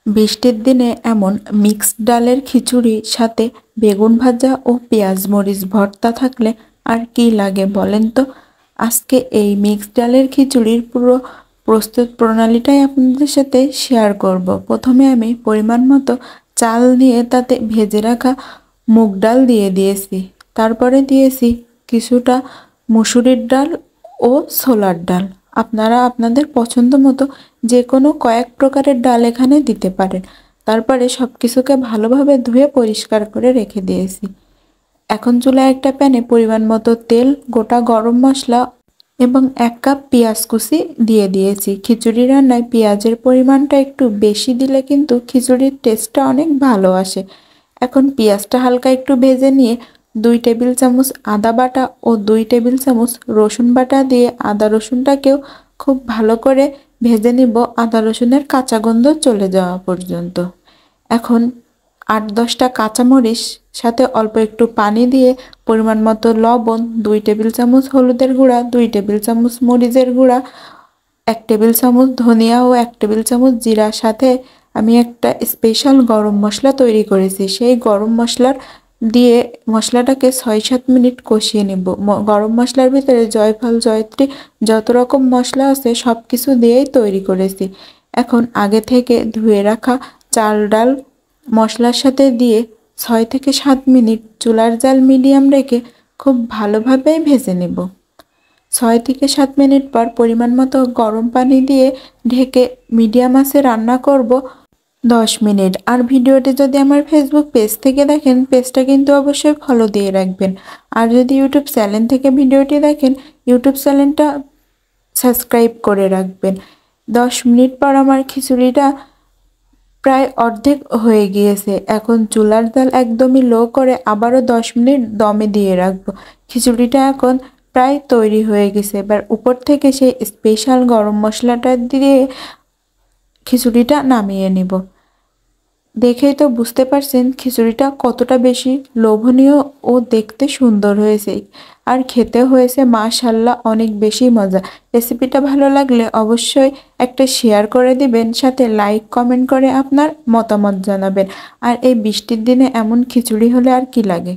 বৃষ্টির দিনে এমন মিক্সড ডালের খিচুড়ি সাথে বেগুন ভাজা ও পেঁয়াজ মরিচ ভর্তা থাকলে আর কি লাগে বলেন তো। আজকে এই মিক্সড ডালের খিচুড়ির পুরো প্রস্তুত প্রণালীটাই আপনাদের সাথে শেয়ার করব। প্রথমে আমি পরিমাণ মতো চাল দিয়ে তাতে ভেজে রাখা মুগ ডাল দিয়ে দিয়েছি। তারপরে দিয়েছি কিছুটা মুসুরির ডাল ও ছোলার ডাল। আপনারা আপনাদের পছন্দ মতো যে কোনো কয়েক প্রকারের ডাল এখানে দিতে পারেন। তারপরে সব কিছুকে ভালোভাবে ধুয়ে পরিষ্কার করে রেখে দিয়েছি। এখন চুলায় একটা প্যানে পরিমাণ মতো তেল, গোটা গরম মশলা এবং 1 কাপ পেঁয়াজ কুচি দিয়ে দিয়েছি। খিচুড়ি রান্নায় পেঁয়াজের পরিমাণটা একটু বেশি দিলে কিন্তু খিচুড়ির টেস্টটা অনেক ভালো আসে। এখন পেঁয়াজটা হালকা একটু ভেজে নিয়ে 2 টেবিল চামচ আদা বাটা ও 2 টেবিল চামচ রসুন বাটা দিয়ে আদা রসুনটাকেও খুব ভালো করে ভেজে নিব আদা রসুনের কাঁচা গন্ধ চলে যাওয়া পর্যন্ত। এখন 8-10টা কাঁচামরিচ সাথে অল্প একটু পানি দিয়ে পরিমাণ মতো লবণ, 2 টেবিল চামচ হলুদের গুঁড়া, 2 টেবিল চামচ মরিচের গুঁড়া, 1 টেবিল চামচ ধনিয়া ও 1 টেবিল চামচ জিরার সাথে আমি একটা স্পেশাল গরম মশলা তৈরি করেছি। সেই গরম মশলার দিয়ে মশলাটাকে 6-7 মিনিট কষিয়ে নেব। গরম মশলার ভিতরে জয়ফল, জয়ত্রী যত রকম মশলা আছে সব কিছু দিয়েই তৈরি করেছি। এখন আগে থেকে ধুয়ে রাখা চাল ডাল মশলার সাথে দিয়ে 6 থেকে 7 মিনিট চুলার জাল মিডিয়াম রেখে খুব ভালোভাবে ভেজে নেব। 6 থেকে 7 মিনিট পর পরিমাণ মতো গরম পানি দিয়ে ঢেকে মিডিয়াম আঁচে রান্না করব 10 মিনিট। আর ভিডিওটি যদি আমার ফেসবুক পেজ থেকে দেখেন, পেজটা কিন্তু অবশ্যই ফলো দিয়ে রাখবেন। আর যদি ইউটিউব চ্যানেল থেকে ভিডিওটি দেখেন, ইউটিউব চ্যানেলটা সাবস্ক্রাইব করে রাখবেন। 10 মিনিট পর আমার খিচুড়িটা প্রায় অর্ধেক হয়ে গিয়েছে। এখন চুলার জাল একদমই লো করে আবারও 10 মিনিট দমে দিয়ে রাখবো। খিচুড়িটা এখন প্রায় তৈরি হয়ে গেছে। এবার উপর থেকে সেই স্পেশাল গরম মশলাটা দিয়ে খিচুড়িটা নামিয়ে নিব। দেখেই তো বুঝতে পারছেন খিচুড়িটা কতটা বেশি লোভনীয় ও দেখতে সুন্দর হয়েছে, আর খেতে হয়েছে মাশাআল্লাহ অনেক বেশি মজা। রেসিপিটা ভালো লাগলে অবশ্যই একটা শেয়ার করে দিবেন, সাথে লাইক কমেন্ট করে আপনার মতামত জানাবেন। আর এই বৃষ্টির দিনে এমন খিচুড়ি হলে আর কি লাগে।